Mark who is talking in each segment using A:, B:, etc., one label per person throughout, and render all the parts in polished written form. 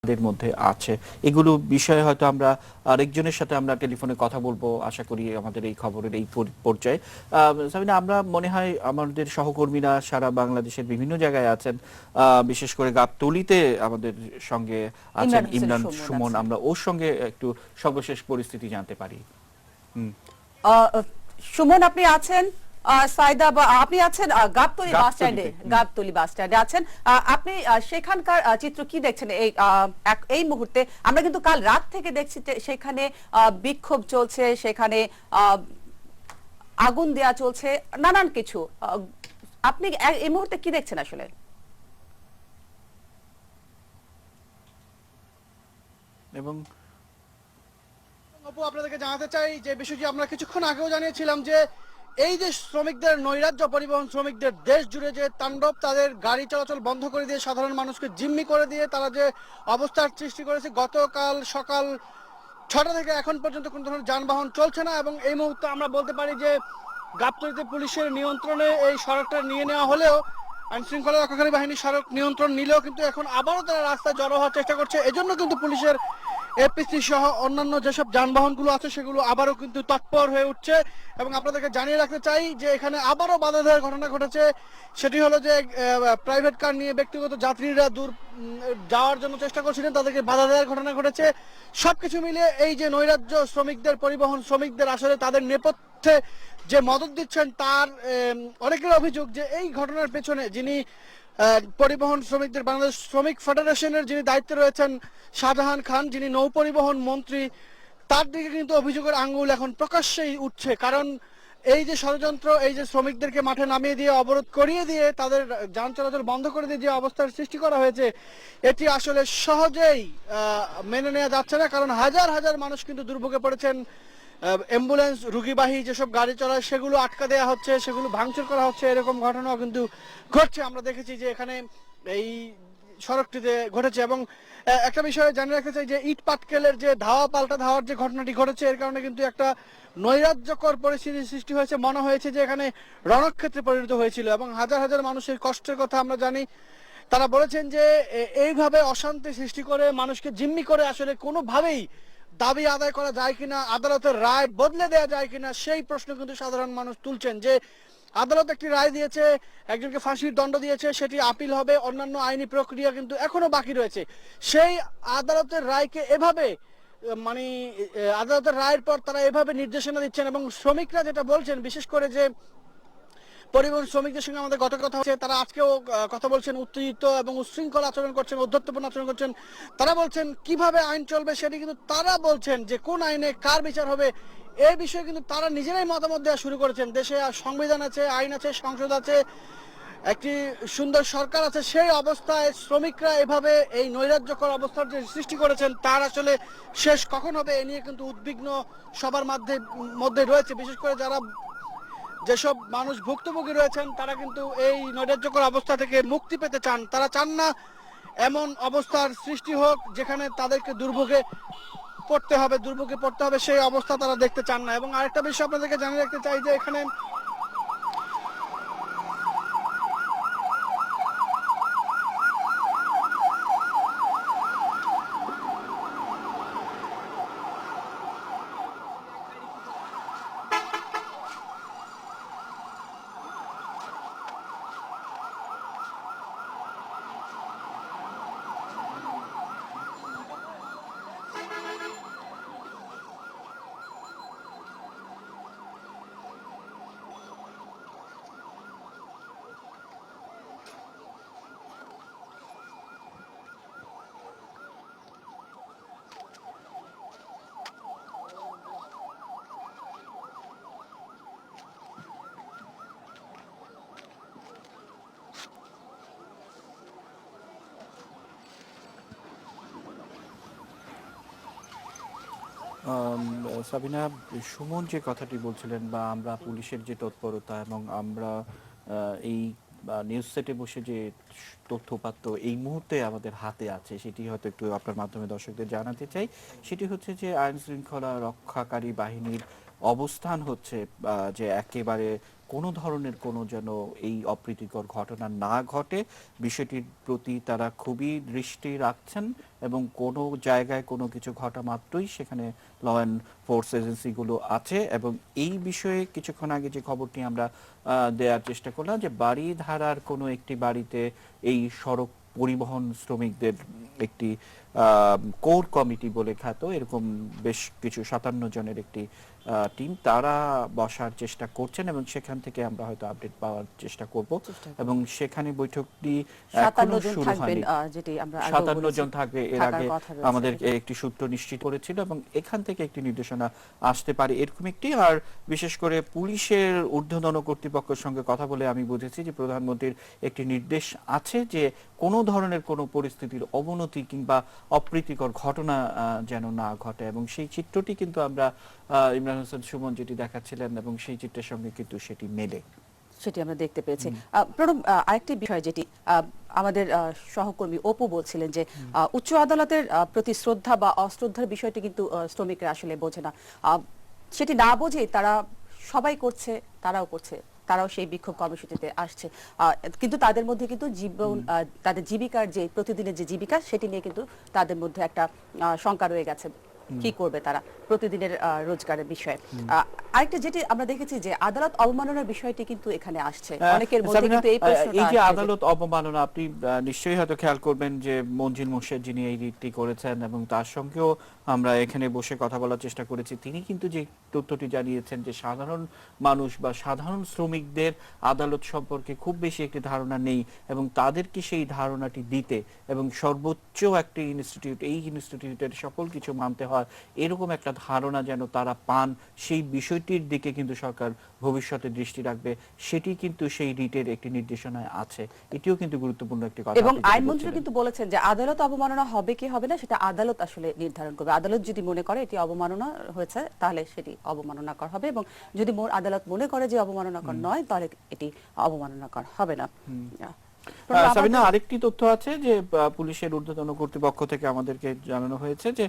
A: দের মধ্যে আছে এগুলো বিষয়ে হয়তো আমরা আরেকজনের সাথে আমরা টেলিফোনে কথা বলবো আশা করি আমাদের এই খবরের এই পর্যায়ে। সাবিনা, আমরা মনে হয় আমাদের সহকর্মীরা সারা বাংলাদেশের বিভিন্ন জায়গায় আছেন, বিশেষ করে গাবতলীতে আমাদের সঙ্গে আছেন
B: ইমরান হোসেন
A: ইমরান
B: সুমন
A: সুমন।
B: আছেন।
A: আমরা ওর সঙ্গে একটু সর্বশেষ পরিস্থিতি জানতে পারি।
B: আহ, সুমন আপনি আছেন? সাইদা আপনি আছেন গাবতলী বাস স্ট্যান্ডে, গাবতলী বাস স্ট্যান্ডে আছেন আপনি। সেখানকার চিত্র কি দেখছেন এই মুহূর্তে? আমরা কিন্তু কাল রাত থেকে দেখছি যে সেখানে বিক্ষোভ চলছে, সেখানে আগুন দেয়া চলছে, নানান কিছু। আপনি এই মুহূর্তে কি দেখছেন আসলে?
A: এবং
C: আপু, আপনাদেরকে জানাতে চাই যে বিষয়টি আমরা কিছুক্ষণ আগেও জানিয়েছিলাম যে এই যে শ্রমিকদের নৈরাজ্য, পরিবহন শ্রমিকদের দেশ জুড়ে যে তাণ্ডব, তাদের গাড়ি চলাচল বন্ধ করে দিয়ে সাধারণ মানুষকে জিম্মি করে দিয়ে তারা যে অবস্থার সৃষ্টি করেছে, গতকাল সকাল 6টা থেকে এখন পর্যন্ত কোনো ধরনের যানবাহন চলছে না। এবং এই মুহূর্তে আমরা বলতে পারি যে গাবতলীতে পুলিশের নিয়ন্ত্রণে এই সড়কটা নিয়ে নেওয়া হলেও, আইন শৃঙ্খলা রক্ষাকারী বাহিনী সড়ক নিয়ন্ত্রণ নিলেও কিন্তু এখন আবারও তারা রাস্তায় জড়ো হওয়ার চেষ্টা করছে। এজন্য কিন্তু পুলিশের এপিসি সহ অন্যান্য যেসব যানবাহনগুলো আছে সেগুলো আবারও কিন্তু তৎপর হয়ে উঠছে। এবং আপনাদেরকে জানিয়ে রাখতে চাই যে এখানে আবারও বাধা দেওয়ার ঘটনা ঘটেছে। সেটি হলো যে প্রাইভেট কার নিয়ে ব্যক্তিগত যাত্রীরা দূর যাওয়ার জন্য চেষ্টা করছিলেন, তাদেরকে বাধা দেওয়ার ঘটনা ঘটেছে। সবকিছু মিলিয়ে এই যে নৈরাজ্য শ্রমিকদের, পরিবহন শ্রমিকদের আসলে তাদের নেপথ্যে যে মদত দিচ্ছেন তার অনেকের অভিযোগ যে এই ঘটনার পেছনে যিনি পরিবহন শ্রমিকদের বাংলাদেশ শ্রমিক ফেডারেশনের যিনি দায়িত্বে রয়েছেন শাহজাহান খান, যিনি নৌ পরিবহন মন্ত্রী, তার দিকে কিন্তু অভিযোগের আঙ্গুল এখন প্রকাশ্যেই উঠছে। কারণ এই যে ষড়যন্ত্র, এই যে শ্রমিকদেরকে মাঠে নামিয়ে দিয়ে অবরোধ করিয়ে দিয়ে তাদের যান চলাচল বন্ধ করে দিয়ে যে অবস্থার সৃষ্টি করা হয়েছে, এটি আসলে সহজেই মেনে নেওয়া যাচ্ছে না। কারণ হাজার হাজার মানুষ কিন্তু দুর্ভোগে পড়েছেন। অ্যাম্বুলেন্স, রুগীবাহী যেসব গাড়ি চলায় সেগুলো আটকা দেওয়া হচ্ছে, সেগুলো ভাঙচুর করা হচ্ছে, এরকম ঘটনাও কিন্তু ঘটছে। আমরা দেখেছি যে এখানে এই সড়কটিতে ঘটেছে। এবং একটা বিষয় জানিয়ে রাখতে চাই যে ইট পাটকেলের যে ধাওয়া পাল্টা ধাওয়ার যে ঘটনাটি ঘটেছে, এর কারণে কিন্তু একটা নৈরাজ্যকর পরিস্থিতির সৃষ্টি হয়েছে। মনে হয়েছে যে এখানে রণক্ষেত্রে পরিণত হয়েছিল। এবং হাজার হাজার মানুষের কষ্টের কথা আমরা জানি। তারা বলেছেন যে এইভাবে অশান্তি সৃষ্টি করে মানুষকে জিম্মি করে আসলে কোনোভাবেই দাবি আদায় করা যায় কিনা, আদালতের রায় বদলে দেওয়া যায় কিনা, সেই প্রশ্ন কিন্তু সাধারণ মানুষ তুলছেন। যে আদালত একটি রায় দিয়েছে, একজনকে ফাঁসির দণ্ড দিয়েছে, সেটি আপিল হবে, অন্যান্য আইনি প্রক্রিয়া কিন্তু এখনো বাকি রয়েছে। সেই আদালতের রায়কে এভাবে মানে আদালতের রায়ের পর তারা এভাবে নির্দেশনা দিচ্ছেন। এবং শ্রমিকরা যেটা বলছেন, বিশেষ করে যে পরিবহন শ্রমিকদের সঙ্গে আমাদের গত কথা হচ্ছে, তারা আজকেও কথা বলছেন, উত্তেজিত এবং উচ্ছৃঙ্খল আচরণ করছেন, ঔদ্ধত্যপূর্ণ আচরণ করছেন। তারা বলছেন কিভাবে আইন চলবে সেটি কিন্তু তারা বলছেন, যে কোন আইনে কার বিচার হবে এই বিষয়ে কিন্তু তারা নিজেরাই মতামত দেওয়া শুরু করেছেন। দেশে সংবিধান আছে, আইন আছে, সংসদ আছে, একটি সুন্দর সরকার আছে। সেই অবস্থায় শ্রমিকরা এভাবে এই নৈরাজ্যকর অবস্থার যে সৃষ্টি করেছেন তার আসলে শেষ কখন হবে এ নিয়ে কিন্তু উদ্বিগ্ন সবার মধ্যে রয়েছে। বিশেষ করে যারা যেসব মানুষ ভুক্তভোগী রয়েছেন তারা কিন্তু এই নৈরাজ্যকর অবস্থা থেকে মুক্তি পেতে চান। তারা চান না এমন অবস্থার সৃষ্টি হোক যেখানে তাদেরকে দুর্ভোগে পড়তে হবে, সেই অবস্থা তারা দেখতে চান না। এবং আরেকটা বিষয় আপনাদেরকে জানিয়ে রাখতে চাই যে এখানে
A: সাবিনা, সুমন যে কথাটি বলছিলেন বা আমরা পুলিশের যে তৎপরতা এবং আমরা এই নিউজ সেটে বসে যে তথ্যপাত্র এই মুহূর্তে আমাদের হাতে আছে সেটি হয়তো একটু আপনার মাধ্যমে দর্শকদের জানাতে চাই। সেটি হচ্ছে যে আইন শৃঙ্খলা রক্ষাকারী বাহিনীর অবস্থান হচ্ছে যে একেবারে কোনো ধরনের কোনো যেন এই অপ্রীতিকর ঘটনা না ঘটে, বিষয়টির প্রতি তারা খুবই দৃষ্টি রাখছেন এবং কোনো জায়গায় কোনো কিছু ঘটা মাত্রই সেখানে ল অ্যান্ড ফোর্স এজেন্সিগুলো আছে। এবং এই বিষয়ে কিছুক্ষণ আগে যে খবরটি আমরা দেওয়ার চেষ্টা করলাম যে বারিধারার কোনো একটি বাড়িতে এই সড়ক পরিবহন শ্রমিকদের একটি কোর কমিটি বলে খ্যাত এরকম বেশ কিছু 57 জনের একটি টিম তারা বসার চেষ্টা করছেন এবং সেখান থেকে আমরা হয়তো আপডেট পাওয়ার চেষ্টা করব এবং সেখানে বৈঠকটি এখনো
B: 57 জন
A: শুরু
B: থাকবেন,
A: হয়নি।
B: যেটি আমরা আগেও
A: 57
B: বলেছি,
A: জন থাকবে এর
B: থাকার
A: আগে
B: কথা রয়েছে।
A: আমাদের একটি সূত্র নিশ্চিত করেছিল এবং এখান থেকে একটি নির্দেশনা আসতে পারে এরকম একটি। আর বিশেষ করে পুলিশের ঊর্ধ্বতন কর্তৃপক্ষের সঙ্গে কথা বলে আমি বুঝেছি যে প্রধানমন্ত্রীর একটি নির্দেশ আছে যে কোনো ধরনের কোনো পরিস্থিতির অবনতি কিংবা অপ্রীতিকর ঘটনা যেন না ঘটে এবং সেই চিত্রটি কিন্তু আমরা ইমরান হোসেন সুমন যেটি দেখাচ্ছিলেন এবং সেই চিত্রের সঙ্গে কিন্তু সেটি মেলে,
B: সেটি আমরা দেখতে পেয়েছি। প্রণব, আরেকটি বিষয় যেটি আমাদের সহকর্মী অপু বলছিলেন যে উচ্চ আদালতের প্রতি শ্রদ্ধা বা অশ্রদ্ধার বিষয়টি কিন্তু শ্রমিকরা আসলে বোঝে না। সেটি না বোঝে তারা সবাই করছে, তারাও করছে, তারাও সেই বিক্ষোভ কর্মসূচিতে আসছে, কিন্তু তাদের মধ্যে কিন্তু জীবন তাদের জীবিকার যে প্রতিদিনের যে জীবিকা সেটি নিয়ে কিন্তু তাদের মধ্যে একটা শঙ্কা রয়ে গেছে। কি করবে তারা প্রতিদিনের রোজগারের বিষয়ে। আরেকটা যেটি আমরা দেখেছি যে আদালত অবমাননার বিষয়টি কিন্তু এখানে আসছে অনেকের মধ্যে, কিন্তু এই প্রশ্নটা
A: এই যে
B: আসছে
A: আদালত অবমাননা আপনি নিশ্চয়ই হয়তো খেয়াল করবেন যে মঞ্জিল মোর্শেদ যিনি এই রিটটি করেছেন এবং তার সঙ্গেও আমরা এখানে বসে কথা বলার চেষ্টা করেছি, তিনি কিন্তু যে তথ্যটি জানিয়েছেন যে সাধারণ মানুষ বা সাধারণ শ্রমিকদের আদালত সম্পর্কে খুব বেশি একটি ধারণা নেই এবং তাদেরকে সেই ধারণাটি দিতে এবং সর্বোচ্চ একটি ইনস্টিটিউট, এই ইনস্টিটিউটের সকল কিছু মানতে হয় এরকম একটা ধারণা যেন তারা পান, সেই বিষয়টির দিকে কিন্তু সরকার ভবিষ্যতে দৃষ্টি রাখবে, সেটি কিন্তু সেই রিটের একটি নির্দেশনায় আছে। এটিও কিন্তু গুরুত্বপূর্ণ একটি কথা।
B: এবং আইনমন্ত্রী কিন্তু বলেছেন যে আদালত অবমাননা হবে কি হবে না সেটা আদালত আসলে নির্ধারণ করবে। আদালত যদি মনে করে এটি অবমাননা হয়েছে তাহলে সেটি অবমাননাকর হবে এবং যদি আদালত মনে করে যে অবমাননাকর নয় তাহলে এটি অবমাননাকর হবে না।
A: সাবিনা, আরেকটি তথ্য আছে যে পুলিশের ঊর্ধ্বতন কর্তৃপক্ষ থেকে আমাদেরকে জানানো হয়েছে যে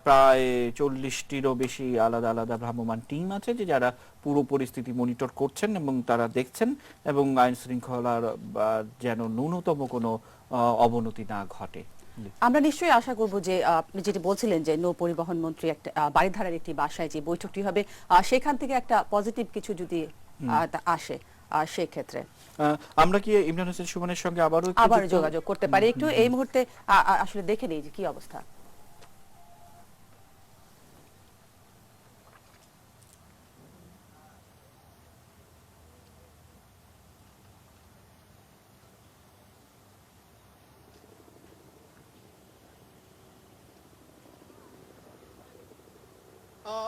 A: প্রায় 40টিরও বেশি আলাদা আলাদা ভ্রাম্যমাণ টিম আছে যে যারা পুরো পরিস্থিতি মনিটর করছেন এবং তারা দেখছেন এবং আইন শৃঙ্খলার যেন ন্যূনতম কোনো অবনতি না ঘটে।
B: আমরা নিশ্চয়ই আশা করব যে আপনি যেটি বলছিলেন যে নৌ পরিবহন মন্ত্রী একটা বারিধারার একটি বাসায় যে বৈঠকটি হবে সেখান থেকে একটা পজিটিভ কিছু যদি আসে সেই ক্ষেত্রে
A: আমরা কি ইমরান হোসেন সুমনের সঙ্গে
B: আবার যোগাযোগ করতে পারি। একটু এই মুহূর্তে আসলে দেখে নেই যে কি অবস্থা।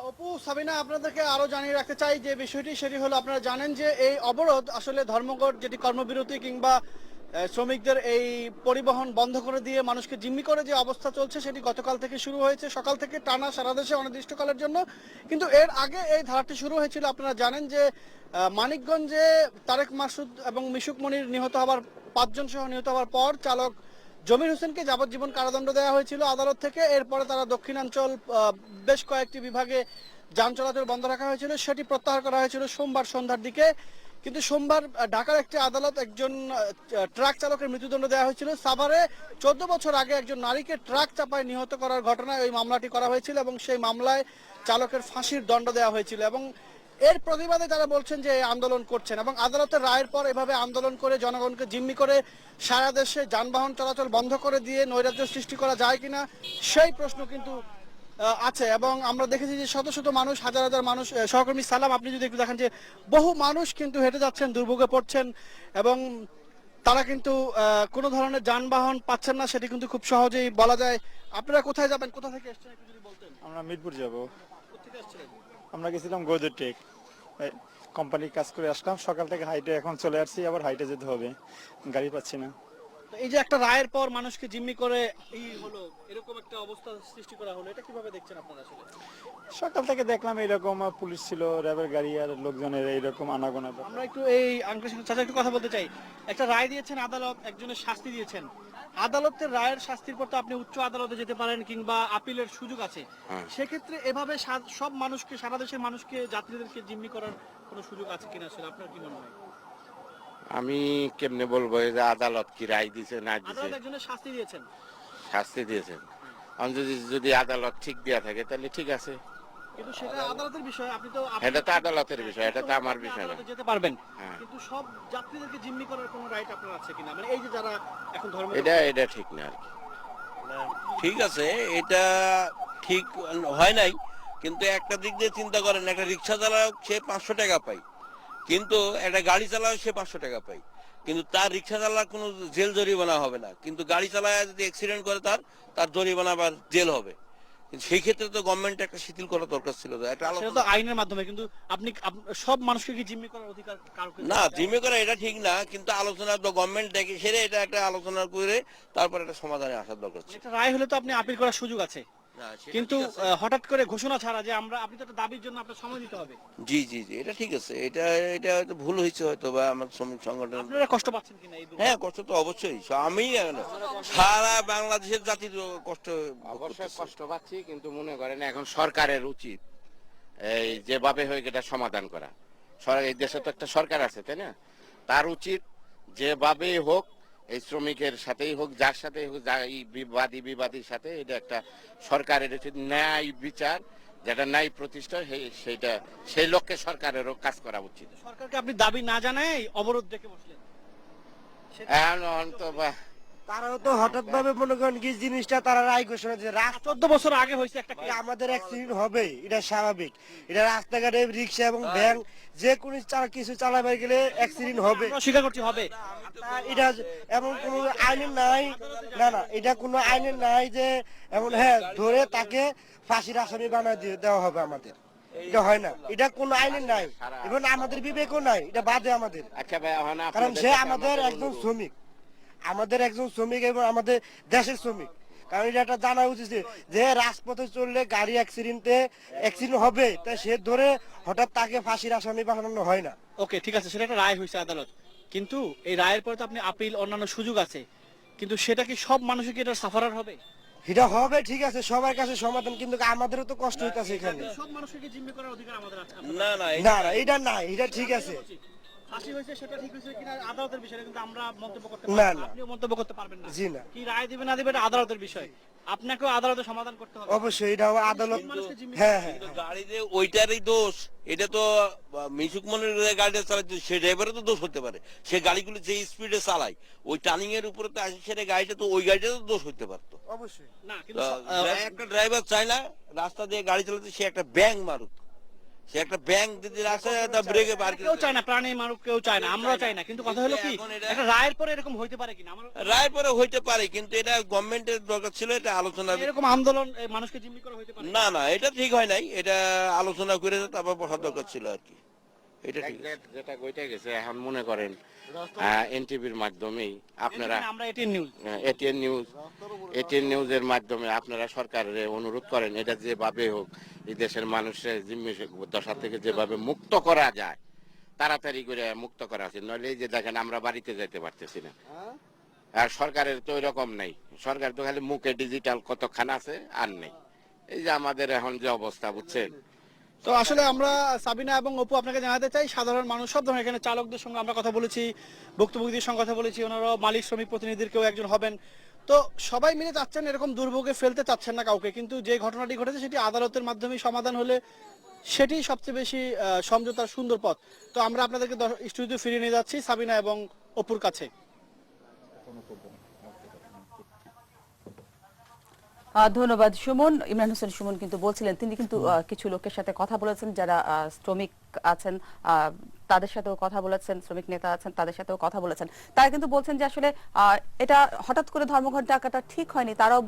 C: অপু, সাবিনা, আপনাদেরকে আরো জানিয়ে রাখতে চাই যে বিষয়টি সেটি হলো আপনারা জানেন যে এই অবরোধ আসলে ধর্মঘট যেটি কর্মবিরতি কিংবা শ্রমিকদের এই পরিবহন বন্ধ করে দিয়ে মানুষকে জিম্মি করে যে অবস্থা চলছে সেটি গতকাল থেকে শুরু হয়েছে, সকাল থেকে টানা সারা দেশে অনির্দিষ্টকালের জন্য। কিন্তু এর আগে এই ধারাটি শুরু হয়েছিল আপনারা জানেন যে মানিকগঞ্জে তারেক মাসুদ এবং মিশুক মনির নিহত হওয়ার 5 জন সহ নিহত হওয়ার পর চালক জমির হোসেনকে যাবজ্জীবন কারাদণ্ড দেওয়া হয়েছিল আদালত থেকে। এরপরে তারা দক্ষিণাঞ্চল বেশ কয়েকটি বিভাগে যান চলাচল বন্ধ রাখা হয়েছিল, সেটি প্রত্যাহার করা হয়েছিল সোমবার সন্ধ্যার দিকে। কিন্তু সোমবার ঢাকার একটি আদালত একজন ট্রাক চালকের মৃত্যুদণ্ড দেওয়া হয়েছিল। সাভারে 14 বছর আগে একজন নারীকে ট্রাক চাপায় নিহত করার ঘটনায় ওই মামলাটি করা হয়েছিল এবং সেই মামলায় চালকের ফাঁসির দণ্ড দেওয়া হয়েছিল এবং এর প্রতিবাদে তারা বলছেন যে আন্দোলন করছেন এবং আদালতের রায়ের পর এভাবে আন্দোলন করে জনগণকে জিম্মি করে সারা দেশে যানবাহন চলাচল বন্ধ করে দিয়ে নৈরাজ্য সৃষ্টি করা যায় কিনা সেই প্রশ্ন কিন্তু আছে। এবং আমরা দেখেছি যে শত শত মানুষ, হাজার হাজার মানুষ, সহকর্মী সালাম আপনি যদি একটু দেখেন যে বহু মানুষ কিন্তু হেঁটে যাচ্ছেন, দুর্ভোগে পড়ছেন এবং তারা কিন্তু কোনো ধরনের যানবাহন পাচ্ছেন না, সেটি কিন্তু খুব সহজেই বলা যায়। আপনারা কোথায় যাবেন, কোথা থেকে এসেছেন একটু যদি বলতেন।
D: আমরা মিরপুর যাব।
C: কোথা থেকে এসেছিলেন?
D: আমরা গেছিলাম গোদরটেক, কোম্পানির কাজ করে আসলাম সকাল থেকে, হাইটে এখন চলে আসছি, আবার হাইটে যেতে হবে, গাড়ি পাচ্ছি না।
C: তো এই যে একটা রায়ের পর মানুষকে জিম্মি করে এই হলো, এরকম একটা অবস্থা সৃষ্টি করা হলো, এটা কিভাবে দেখছেন আপনারা আসলে?
D: সকাল থেকে দেখলাম এইরকম পুলিশ ছিল, র্যাবের গাড়ি আর লোকজনের এইরকম আনাগোনা।
C: আমরা একটু এই আঙ্কেলের সাথে একটু কথা বলতে চাই। একটা রায় দিয়েছেন আদালত, একজনের শাস্তি দিয়েছেন, আদালতের রায়ের শাস্তির পর তো আপনি উচ্চ আদালতে যেতে পারেন কিংবা আপিলের সুযোগ আছে, সেক্ষেত্রে এভাবে সব মানুষকে, সারা দেশের মানুষকে, যাত্রীদেরকে জিম্মি করার কোনো সুযোগ আছে কিনা, আসলে আপনার কি মনে হয়?
E: আমি কেমনে বলবো এই যে আদালত কি রায় দিছে না দিছে,
C: আদালত একজনের শাস্তি দিয়েছেন।
E: শাস্তি দিয়েছেন। আমি যদি আদালত ঠিক দেয়া থাকে তাহলে ঠিক আছে,
C: কিন্তু সেটা আদালতের বিষয়, আপনি তো
E: এটা তো আদালতের বিষয়, এটা তো আমার বিষয় না।
C: আদালতে যেতে পারবেন,
E: হ্যাঁ।
C: কিন্তু সব যাত্রীদেরকে জিম্মি করার কোনো রাইট আপনার আছে কিনা, মানে এই যে যারা এখন ধর্ম
E: এটা ঠিক না আর কি।
F: ঠিক আছে, এটা ঠিক হয় নাই, কিন্তু একটা দিক দিয়ে চিন্তা করেন, একটা রিক্সা চালক সে 500 টাকা পায়, কিন্তু একটা গাড়ি চালায় সে 500 টাকা পায়, কিন্তু তার রিক্সা চালার কোনো জেল জরিমানা হবে না, কিন্তু গাড়ি চালায় যদি অ্যাক্সিডেন্ট করে তার জরিমানা বা জেল হবে। কিন্তু সেই ক্ষেত্রে তো গভর্নমেন্ট একটা শিথিল করা দরকার ছিল, একটা
C: সেটা তো আইনের মাধ্যমে, কিন্তু আপনি সব মানুষকে কি জিম্মি করার অধিকার কারোকে
F: না, জিম্মি করা এটা ঠিক না, কিন্তু আলোচনা তো গভর্নমেন্ট দেখে সেরে এটা একটা আলোচনা করে তারপর একটা সমাধানে আসার দরকার ছিল।
C: একটা রায় হলে তো আপনি আপিল করার সুযোগ আছে,
F: না, সেটা
C: কিন্তু
F: ঠিক আছে।
C: হঠাৎ করে ঘোষণা ছাড়া যে আপনি তো একটা দাবির জন্য আপনার সময় দিতে হবে,
F: জি জি জি, এটা ঠিক আছে, এটা এটা হয়তো ভুল হয়েছে হয়তো, বা আমার শ্রমিক সংগঠন।
C: আপনারা কষ্ট পাচ্ছেন কিনা এই
F: হ্যাঁ, কষ্ট তো অবশ্যই, আমি কেন, সারা বাংলাদেশের জাতির কষ্ট ভোগ
E: অবশ্যই
F: করতেছে।
E: কষ্ট পাচ্ছি, কিন্তু মনে করেন এখন সরকারের উচিত এই যেভাবে হোক এটা সমাধান করা। এই দেশে তো একটা সরকার আছে, তাই না? তার উচিত যেভাবে হোক এই শ্রমিকের সাথেই হোক, যার সাথেই হোক, এই বিবাদীর সাথে এটা একটা সরকারের উচিত ন্যায় বিচার, যেটা ন্যায় প্রতিষ্ঠা, সেইটা সেই লক্ষ্যে সরকারেরও কাজ করা উচিত।
C: সরকারকে আপনি দাবি না জানায় অবরোধ ডেকে বসলেন।
E: এখন তো
G: তারাও তো হঠাৎ ভাবে মনে করেন কি জিনিসটা তারা রায় ঘোষণা দিয়েছে,
C: 14 বছর আগে হয়েছে একটা
G: রাস্তায় আমাদের অ্যাক্সিডেন্ট হবে, এটা স্বাভাবিক। এটা রাস্তাঘাটে রিক্সা এবং ভ্যান যে কোনো কিছু চালাবে গেলে অ্যাক্সিডেন্ট হবে,
C: আমরা স্বীকার করছি হবে।
G: এটা এমন কোনো আইনে নাই। না, এটা কোনো আইনে নাই যে এমন হ্যাঁ ধরে তাকে ফাঁসির আসামি বানা দেওয়া হবে আমাদের, এটা হয় না, এটা কোনো আইনে নাই, এবং আমাদের বিবেকও নাই, এটা বাদে আমাদের।
E: আচ্ছা ভাই, এখন
G: কারণ
E: আপনাদের
G: সে
E: কাছে
G: আমাদের
E: আমাদের
G: একজন
E: অনুরোধ।
G: শ্রমিক, এবং আমাদের দেশের শ্রমিক। কারণ এটা একটা জানা উচিত যে রাজপথে চললে গাড়ি অ্যাক্সিডেন্ট হবে, তাই সে ধরে হঠাৎ তাকে ফাঁসির আসামি বানানো হয় না।
C: ওকে, ঠিক আছে, সেটা একটা রায় হয়েছে আদালত, কিন্তু এই রায়ের পরে তো আপনি আপিল অন্যান্য সুযোগ আছে, কিন্তু সেটা কি সব মানুষের কি এটা সাফারার হবে?
G: এটা হবে, ঠিক আছে, সবার কাছে সমাধান, কিন্তু আমাদেরও তো কষ্ট হইতাছে এখানে।
C: সব মানুষকে কি জিম্মি করার অধিকার আমাদের আছে?
F: না না,
G: না, এটা নাই, এটা ঠিক আছে।
C: ফাঁসি হয়েছে সেটা ঠিক হয়েছে কিনা আদালতের বিষয়, কিন্তু আমরা মন্তব্য করতে
G: না,
C: পারবো না,
G: না।
C: আপনিও মন্তব্য করতে পারবেন না।
G: জি না,
C: কি রায় দিবে না দিবে এটা আদালতের বিষয়, আপনাকেও আদালতে সমাধান করতে হবে।
G: অবশ্যই এটা আদালত।
C: মানুষকে জিম্মি
G: হ্যাঁ হ্যাঁ,
F: কিন্তু গাড়িতে ওইটারই দোষ, এটা তো মিশুক মনের গাড়িটা চালাচ্ছে, সে ড্রাইভারের তো দোষ হতে পারে, সে গাড়িগুলো যে স্পিডে চালায় ওই টার্নিং এর উপরে তো আসে, সেটা গাড়িটা তো ওই গাড়িটা তো দোষ হতে পারতো।
G: অবশ্যই।
C: না, কিন্তু
F: একটা ড্রাইভার চায় না রাস্তা দিয়ে গাড়ি চালাতে, সে একটা ব্যাং মারুক, সে একটা ব্যাং দিদি রাস্তায় একটা ব্রেকে বার
C: কেউ চায় না, প্রাণী মারুক কেউ চায় না, আমরাও চাই না, কিন্তু কথা হলো কি
F: এখন এটা-
C: একটা রায়ের পরে এরকম হইতে পারে কিনা, আমার
F: রায় পরে হইতে পারে, কিন্তু এটা গভর্নমেন্টের দরকার ছিল, এটা আলোচনা।
C: এরকম আন্দোলন এই মানুষকে জিম্মি করা হইতে পারে
F: না না, এটা ঠিক হয় নাই, এটা আলোচনা করে তারপর বসার দরকার ছিল আর কি, এটা ঠিক আছে।
E: যেটা গইতে গেছে এখন মনে করেন এনটিভির মাধ্যমেই আপনারা
C: আমরা এটি নিউজ
E: এটিএন নিউজের মাধ্যমে আপনারা সরকারের অনুরোধ করেন, এটা যেভাবে হোক এই দেশের মানুষের জিম্মি দশা থেকে যেভাবে মুক্ত করা যায় তাড়াতাড়ি করে মুক্ত করা উচিত, নইলে এই যে দেখেন আমরা বাড়িতে যেতে পারতেছি না। আর সরকারের তো এরকম নেই, সরকার তো খালি মুখে ডিজিটাল কতখান আছে আর নেই। এই যে আমাদের এখন যে অবস্থা, বুঝছেন।
C: তো আসলে আমরা সাবিনা এবং অপু আপনাকে জানাতে চাই, সাধারণ মানুষ সব ধরনের, এখানে চালকদের সঙ্গে আমরা কথা বলেছি, ভুক্তভোগীদের সঙ্গে কথা বলেছি, ওনারাও মালিক শ্রমিক প্রতিনিধির কেউ একজন হবেন, তো সবাই মিলে চাচ্ছেন, এরকম দুর্ভোগে ফেলতে চাচ্ছেন না কাউকে, কিন্তু যে ঘটনাটি ঘটেছে সেটি আদালতের মাধ্যমে সমাধান হলে সেটি সবচেয়ে বেশি সমঝোতার সুন্দর পথ। তো আমরা আপনাদেরকে স্টুডিও ফিরিয়ে নিয়ে যাচ্ছি সাবিনা এবং অপুর কাছে।
B: ধন্যবাদ সুমন। ইমরান হোসেন সুমন কিন্তু বলছিলেন, তিনি কিন্তু কিছু লোকের সাথে কথা বলেছেন যারা শ্রমিক আছেন, তাদের সাথেও কথা বলেছেন, শ্রমিক নেতা আছেন তাদের সাথেও কথা বলেছেন। তারা কিন্তু বলছেন যে আসলে এটা হঠাৎ করে ধর্মঘট ডাকাটা ঠিক হয়নি, তারাও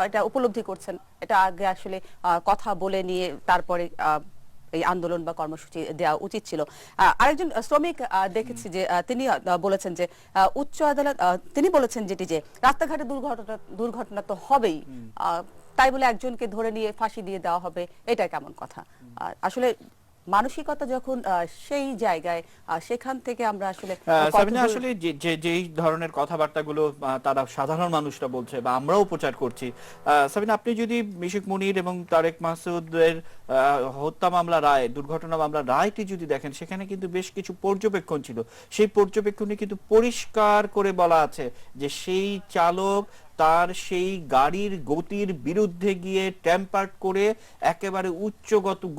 B: এটা উপলব্ধি করছেন, এটা আগে আসলে কথা বলে নিয়ে তারপরে এই আন্দোলন বা কর্মসূচি দেওয়া উচিত ছিল। আরেকজন শ্রমিক দেখেছি যে তিনি বলেছেন যে উচ্চ আদালত, তিনি বলেছেন যেটি যে রাস্তাঘাটে দুর্ঘটনা তো হবেই, তাই বলে একজনকে ধরে নিয়ে ফাঁসি দিয়ে দেওয়া হবে, এটা কেমন কথা? আসলে মানসিকতা যখন সেই জায়গায় সেখান থেকে আমরা আসলে
A: সাবিনা,
B: কতদূর-
A: আসলে যেই ধরনের কথাবার্তাগুলো তারা সাধারণ মানুষরা বলছে বা আমরাও প্রচার করছি, সাবিনা, আপনি যদি মিশুক মুনির এবং তারেক মাসুদের হত্যা মামলা রায়, দুর্ঘটনা মামলা রায়টি যদি দেখেন, সেখানে কিন্তু বেশ কিছু পর্যবেক্ষণ ছিল। সেই পর্যবেক্ষণে কিন্তু পরিষ্কার করে বলা আছে যে সেই চালক তার সেই গাড়ির গতির বিরুদ্ধে গিয়ে টেম্পার করে একেবারে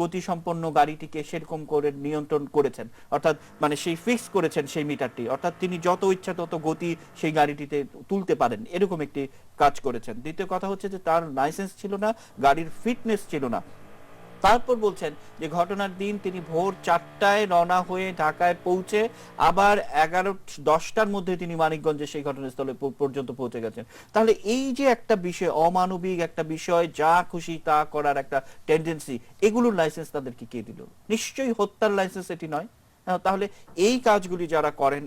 A: গতি সম্পন্ন গাড়িটিকে সেরকম করে নিয়ন্ত্রণ করেছেন, অর্থাৎ মানে সেই ফিক্স করেছেন সেই মিটারটি, অর্থাৎ তিনি যত ইচ্ছা তত গতি সেই গাড়িটিতে তুলতে পারেন, এরকম একটি কাজ করেছেন। দ্বিতীয় কথা হচ্ছে যে তার লাইসেন্স ছিল না, গাড়ির ফিটনেস ছিল না। তারপর বলছেন যে ঘটনার দিন তিনি ভোর 4টায় রওনা হয়ে ঢাকায় পৌঁছে আবার 11-10টার মধ্যে তিনি মানিকগঞ্জে সেই ঘটনাস্থলে পর্যন্ত পৌঁছে গেছেন। তাহলে এই যে একটা বিষয়, অমানবিক একটা বিষয়, যা খুশি তা করার একটা টেন্ডেন্সি, এগুলোর লাইসেন্স তাদেরকে কে দিল? নিশ্চয়ই হত্যার লাইসেন্স এটি নয়। তাহলে এই কাজগুলি যারা করেন